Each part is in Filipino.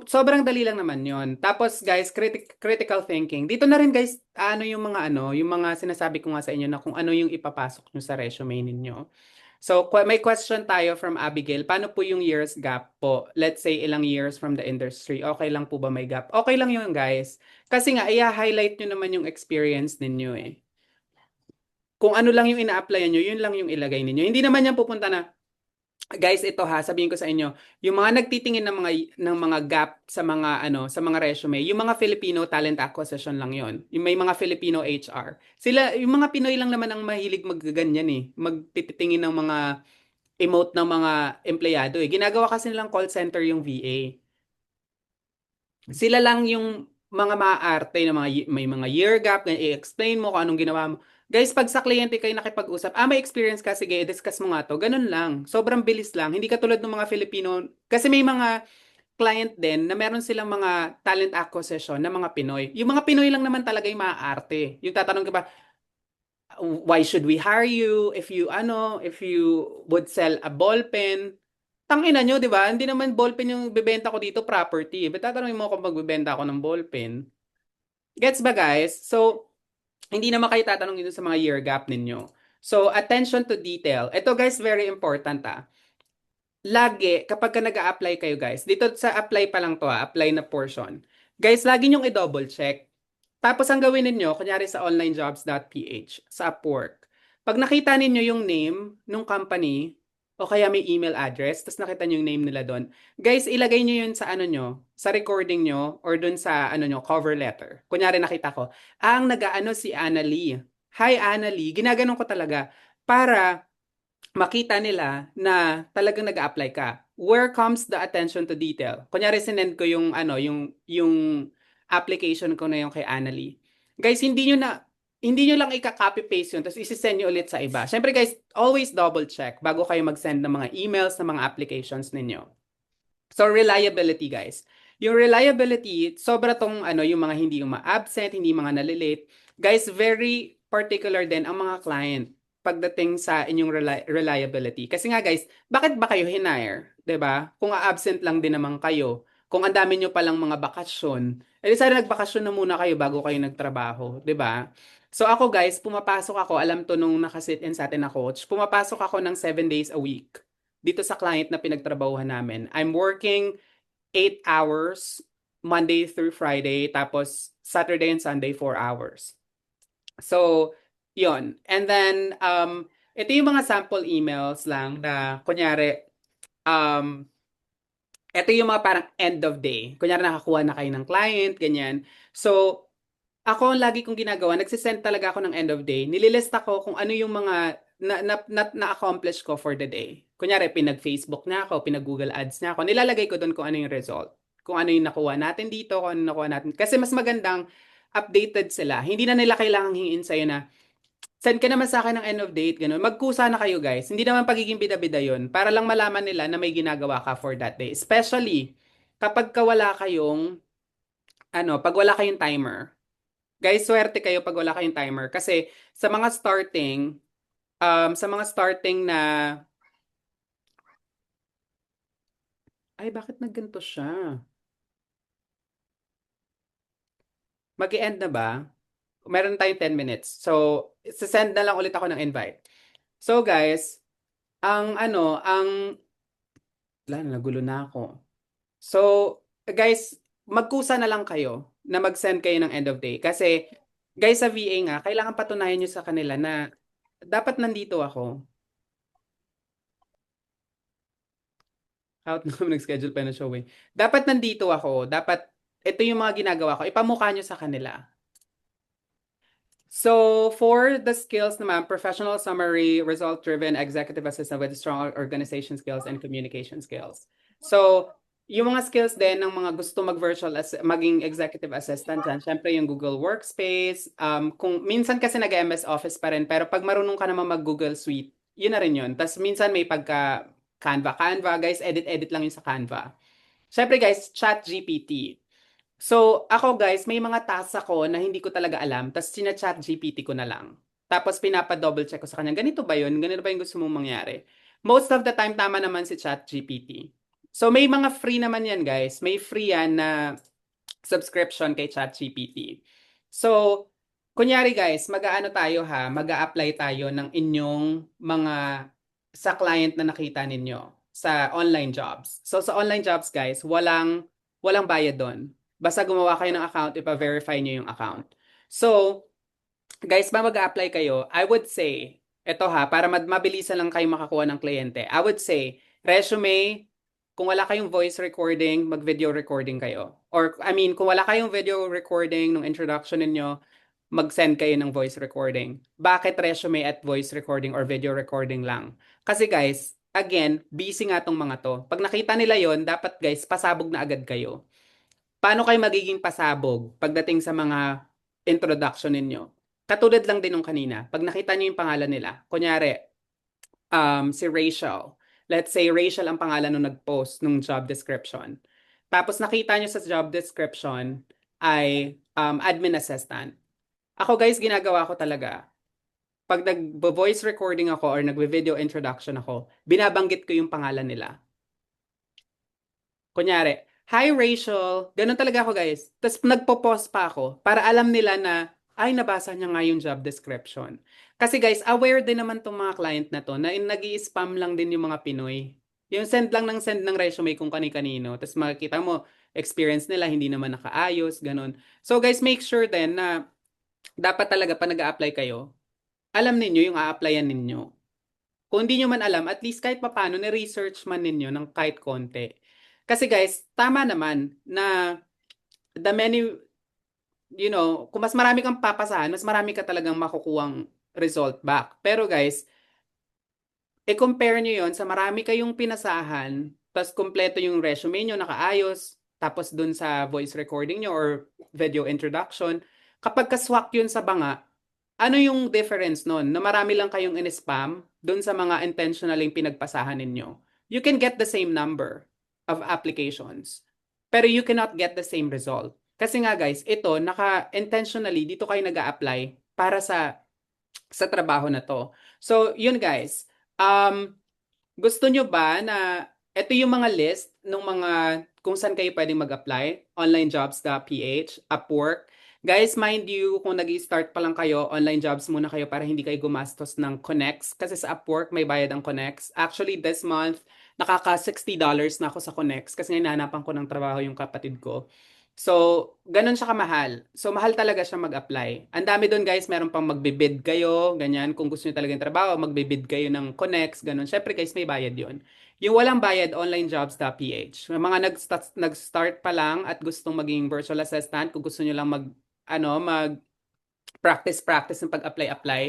sobrang dali lang naman yon. Tapos guys, critical thinking. Dito na rin guys, yung mga sinasabi ko nga sa inyo na kung ano yung ipapasok nyo sa resume ninyo. So, may question tayo from Abigail. Paano po yung years gap po? Let's say ilang years from the industry. Okay lang po ba may gap? Okay lang yun guys. Kasi nga, i-highlight nyo naman yung experience ninyo eh. Kung ano lang yung ina-applyan nyo, yun lang yung ilagay ninyo. Hindi naman yan pupunta na, guys, ito ha, sabihin ko sa inyo, yung mga nagtitingin ng mga gap sa mga sa mga resume, yung mga Filipino talent acquisition lang yon. Yung may mga Filipino HR. Sila, yung mga Pinoy lang naman ang mahilig magganyan eh, magtitingin ng mga emote ng mga empleyado eh. Ginagawa kasi nilang call center yung VA. Sila lang yung mga maaarte na may mga year gap, i-explain mo kung anong ginawa mo. Guys, pag sa kliyente kayo nakipag-usap, may experience ka, sige, discuss mo nga to. Ganun lang. Sobrang bilis lang. Hindi katulad ng mga Filipino. Kasi may mga client din na meron silang mga talent acquisition na mga Pinoy. Yung mga Pinoy lang naman talaga yung maaarte. Yung tatanong ka ba, why should we hire you if you would sell a ball pen? Tangina nyo, di ba? Hindi naman ballpen yung bebenta ko dito, property. Ba't tatanungin mo kung magbebenta ako ng ballpen? Gets ba, guys? So, hindi naman kayo tatanungin dun sa mga year gap ninyo. So, attention to detail. Ito, guys, very important, ah. Lagi, kapag ka nag-a-apply kayo, guys, dito sa apply pa lang to, apply na portion. Guys, lagi nyong i-double check. Tapos, ang gawin ninyo, kunyari sa onlinejobs.ph, sa Upwork, pag nakita ninyo yung name ng company, o kaya may email address, tapos nakita nyo yung name nila doon, guys, ilagay nyo yun sa ano nyo, sa recording nyo, or doon sa ano nyo, cover letter. Kunyari nakita ko, ang nag-aano si Annalie. Hi Annalie, ginaganon ko talaga para makita nila na talagang nag-a-apply ka. Where comes the attention to detail? Kunyari sinend ko yung application ko na yung kay Annalie. Guys, hindi nyo lang ika-copy paste yun tapos isi-send nyo ulit sa iba. Syempre guys, always double check bago kayo mag-send ng mga emails ng mga applications ninyo. So reliability guys. Yung reliability, sobra tong yung mga hindi uma-absent, hindi mga nalilate. Guys, very particular din ang mga client pagdating sa inyong reliability. Kasi nga guys, bakit ba kayo hinire? 'Di ba? Kung absent lang din naman kayo, kung ang dami nyo palang mga bakasyon, edi sana nagbakasyon na muna kayo bago kayo nagtrabaho, 'di ba? So ako guys, pumapasok ako, alam to nung nakasit in sa atin na coach, pumapasok ako ng 7 days a week dito sa client na pinagtrabahuhan namin. I'm working 8 hours Monday through Friday, tapos Saturday and Sunday 4 hours. So, yon. And then, ito yung mga sample emails lang na, kunyari, ito yung mga parang end of day. Kunyari, nakakuha na kayo ng client, ganyan. So, ako, ang lagi kong ginagawa, nagsisend talaga ako ng end of day. Nililista ko kung ano yung mga na-accomplish ko for the day. Kunyari, pinag-Facebook na ako, pinag-Google Ads na ako. Nilalagay ko doon kung ano yung result. Kung ano yung nakuha natin dito, kung ano yung nakuha natin. Kasi mas magandang updated sila. Hindi na nila kailangang hingin sa'yo na, send ka naman sa akin ng end of date, ganun. Magkusa na kayo, guys. Hindi naman pagiging bida-bida yun. Para lang malaman nila na may ginagawa ka for that day. Especially, kapag wala kayong, pag wala kayong timer. Guys, swerte kayo pag wala kayong timer. Kasi sa mga starting na, ay, bakit nagganto siya? Mag-i-end na ba? Meron tayong 10 minutes. So, send na lang ulit ako ng invite. So, guys, wala, nagulo na ako. So, guys, magkusa na lang kayo na mag-send kayo ng end of day. Kasi, guys, sa VA nga, kailangan patunayan nyo sa kanila na dapat nandito ako. Out na kami nag-schedule pa na show eh. Dapat nandito ako. Dapat, ito yung mga ginagawa ko. Ipamukha nyo sa kanila. So, for the skills naman, professional summary, result-driven executive assistant with strong organization skills and communication skills. So, yung mga skills din ng mga gusto maging executive assistant dyan, syempre yung Google Workspace, kung minsan kasi nag-MS Office pa rin, pero pag marunong ka naman mag-Google Suite, yun na rin yun. Tapos minsan may pagka Canva, guys, edit-edit lang yun sa Canva. Syempre guys, ChatGPT. So, ako guys, may mga tasks ako na hindi ko talaga alam, tapos sina-chat GPT ko na lang. Tapos pinapa-double check ko sa kanya, ganito ba yun? Ganito ba yung gusto mong mangyari? Most of the time, tama naman si chat GPT. So may mga free naman yan guys. May free yan na subscription kay ChatGPT. So, kunyari guys, mag-aano tayo ha, mag-a-apply tayo ng inyong mga sa client na nakita ninyo sa online jobs. So sa online jobs guys, walang bayad doon. Basta gumawa kayo ng account, ipa-verify nyo yung account. So, guys, ba mag-a-apply kayo, I would say, eto ha, para mabilisan lang kayo makakuha ng kliyente. I would say, resume, kung wala kayong voice recording, mag-video recording kayo. Or, I mean, kung wala kayong video recording ng introduction ninyo, mag-send kayo ng voice recording. Bakit resume at voice recording or video recording lang? Kasi guys, again, busy nga tong mga to. Pag nakita nila yon, dapat guys, pasabog na agad kayo. Paano kayo magiging pasabog pagdating sa mga introduction ninyo? Katulad lang din nung kanina, pag nakita niyo yung pangalan nila, kunyari, si Rachel. Let's say Rachel ang pangalan nung nag-post nung job description. Tapos nakita niyo sa job description ay admin assistant. Ako guys, ginagawa ko talaga. Pag nag-voice recording ako or nag-video introduction ako, binabanggit ko yung pangalan nila. Kunyari, "Hi Rachel." Ganun talaga ako guys. Tapos nagpo-pause pa ako para alam nila na, ay, nabasa niya nga yung job description. Kasi guys, aware din naman tong mga client na to na nag-i-spam lang din yung mga Pinoy. Yung send lang ng send ng resume kung kani-kanino. Tapos makikita mo, experience nila hindi naman nakaayos, ganun. So guys, make sure din na dapat talaga pa nag-a-apply kayo, alam ninyo yung a-applyan ninyo. Kung hindi nyo man alam, at least kahit papano, na-research man ninyo ng kahit konti. Kasi guys, tama naman na the many, kung mas marami kang papasahan, mas marami ka talagang makukuhang result back. Pero guys, i-compare nyo yon sa marami kayong pinasahan, tapos kompleto yung resume nyo, nakaayos, tapos dun sa voice recording nyo or video introduction, kapag kaswak yun sa banga, ano yung difference nun? Na marami lang kayong in-spam dun sa mga intentionaling pinagpasahan ninyo. You can get the same number of applications, pero you cannot get the same result. Kasi nga guys, ito, naka-intentionally, dito kayo nag-a-apply para sa trabaho na to. So, yun guys. Gusto nyo ba na ito yung mga list ng mga kung saan kayo pwedeng mag-apply? Onlinejobs.ph, Upwork. Guys, mind you, kung nag-start pa lang kayo, online jobs muna kayo para hindi kayo gumastos ng Connects. Kasi sa Upwork, may bayad ang Connects. Actually, this month, nakaka $60 na ako sa Connects kasi hinahanapan ko ng trabaho yung kapatid ko. So, ganun siya kamahal. So, mahal talaga siya mag-apply. Ang dami doon guys, meron pang magbibid kayo, ganyan. Kung gusto niyo talaga yung trabaho, magbibid kayo ng Connects, ganun. Syempre guys, may bayad yon. Yung walang bayad, onlinejobs.ph. Yung mga nag-start pa lang at gustong maging virtual assistant, kung gusto niyo lang mag-practice ng pag-apply,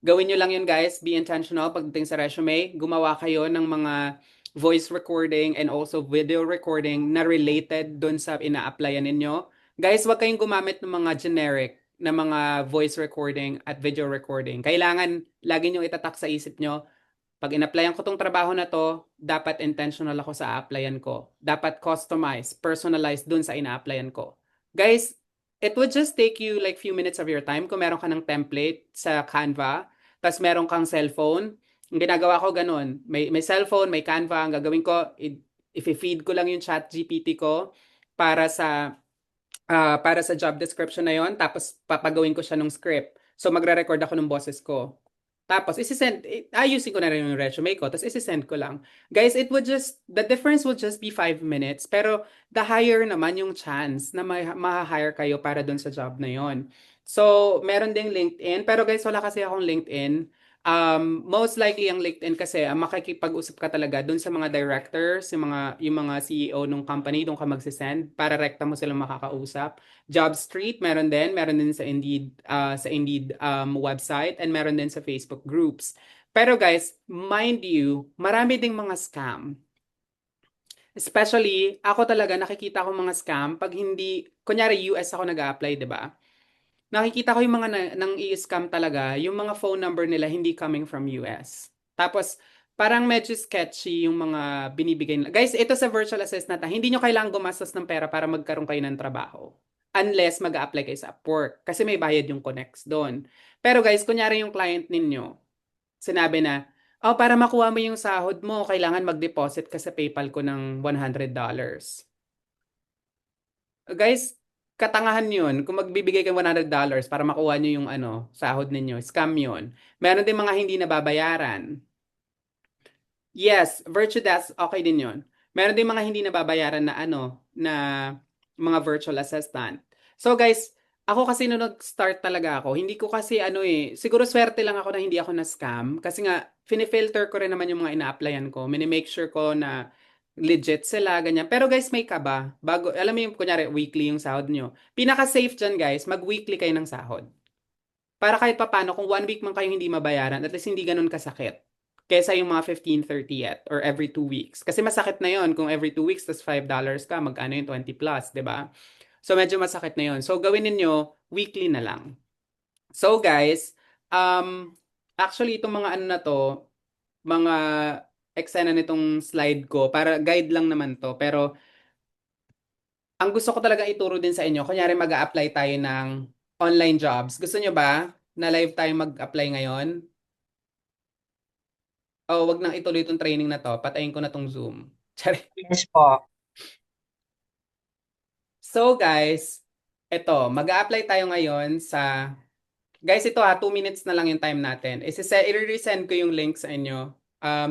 gawin nyo lang yun guys. Be intentional pagdating sa resume. Gumawa kayo ng mga voice recording and also video recording na related dun sa ina-applyan ninyo. Guys, wag kayong gumamit ng mga generic na mga voice recording at video recording. Kailangan lagi nyo itatak sa isip nyo, pag in-applyan ko tong trabaho na to, dapat intentional ako sa applyan ko. Dapat customized, personalized dun sa ina-applyan ko. Guys, it would just take you like few minutes of your time kung meron ka ng template sa Canva, tapos meron kang cellphone. Ang ginagawa ko ganun, may cellphone, may Canva, ang gagawin ko, i-feed ko lang yung chat GPT ko para sa job description na yon, tapos papagawin ko siya ng script. So magre-record ako ng boses ko. Tapos, ayusin ko na rin yung resume ko, tapos isi-send ko lang. Guys, the difference would just be 5 minutes, pero the higher naman yung chance na ma-hire kayo para dun sa job na yon. So, meron ding LinkedIn, pero guys, wala kasi akong LinkedIn. Most likely ang LinkedIn kasi, makikipag-usap ka talaga dun sa mga directors, yung mga CEO ng company, dun ka magsisend para rekta mo silang makakausap. JobStreet, meron din sa Indeed website, and meron din sa Facebook groups. Pero guys, mind you, marami ding mga scam. Especially, ako talaga nakikita ko mga scam pag hindi, kunyari US ako nag-a-apply, 'di ba? Nakikita ko yung mga nang i-scam talaga, yung mga phone number nila hindi coming from US. Tapos, parang medyo sketchy yung mga binibigay nila. Guys, ito sa virtual assistant, hindi nyo kailangang gumastos ng pera para magkaroon kayo ng trabaho. Unless mag-a-apply kayo sa Upwork. Kasi may bayad yung connects doon. Pero guys, kunyari yung client ninyo, sinabi na, Oh, para makuha mo yung sahod mo, kailangan mag-deposit ka sa PayPal ko ng $100. Guys, katangahan yun. Kung magbibigay ka ng $100 para makuha nyo yung ano, sahod ninyo, scam yun. Meron din mga hindi nababayaran. Yes, virtue desk, okay din yun. Meron din mga hindi nababayaran na ano, na mga virtual assistant. So guys, ako kasi nung nag-start talaga ako, hindi ko kasi ano eh, siguro swerte lang ako na hindi ako na-scam. Kasi nga, finifilter ko rin naman yung mga ina-applyan ko. Mini-make sure ko na legit sila, ganyan. Pero guys, may kaba. Bago, alam mo yung, kunyari, weekly yung sahod nyo. Pinaka-safe dyan guys, mag-weekly kayo ng sahod. Para kahit papano, kung 1 week man kayo hindi mabayaran, at least hindi ganun kasakit. Kesa yung mga 15, 30th or every 2 weeks. Kasi masakit na yon kung every 2 weeks, tas $5 ka, magkano yung 20 plus, di ba? So medyo masakit na yon. So gawin ninyo, weekly na lang. So guys, actually itong mga ano na to, mga eksena nitong slide ko, para guide lang naman to. Pero ang gusto ko talaga ituro din sa inyo, kunyari mag-a-apply tayo ng online jobs. Gusto nyo ba na live tayo mag-apply ngayon? Oh, wag nang ituloy itong training na to. Patayin ko na tong Zoom. Tsari. Yes po. So guys, eto, mag-a-apply tayo ngayon sa... Guys, ito ha, 2 minutes na lang yung time natin. I-resend ko yung link sa inyo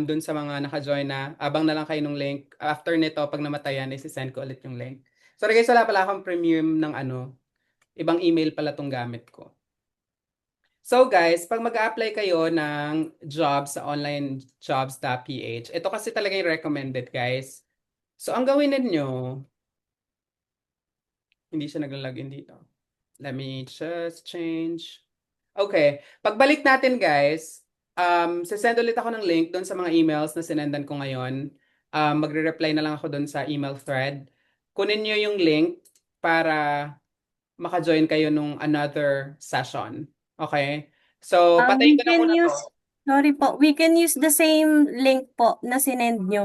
dun sa mga naka-join na. Abang na lang kayo ng link. After nito, pag namatayan, isi-send ko ulit yung link. Sorry guys, wala pala akong premium ng ano. Ibang email pala tong gamit ko. So guys, pag mag-a-apply kayo ng job sa onlinejobs.ph, ito kasi talaga yung recommended guys. So ang gawin ninyo, hindi siya nagla-login dito. Let me just change. Okay, pagbalik natin guys, sisend ulit ako ng link doon sa mga emails na sinendan ko ngayon. Magre-reply na lang ako doon sa email thread. Kunin nyo yung link para maka-join kayo nung another session. Okay? So, patayin We ko na can muna to. use, sorry po, we can use the same link po na sinend nyo.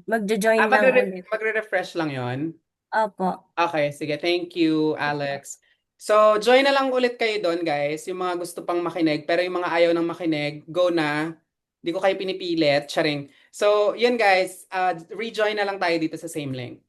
Magjo-join lang ulit. Magre-refresh lang yon. Opo. Okay, sige. Thank you, Alex. So, join na lang ulit kayo doon, guys. Yung mga gusto pang makinig, pero yung mga ayaw nang makinig, go na. Hindi ko kayo pinipilit. Charing. So, yun guys. Rejoin na lang tayo dito sa same link.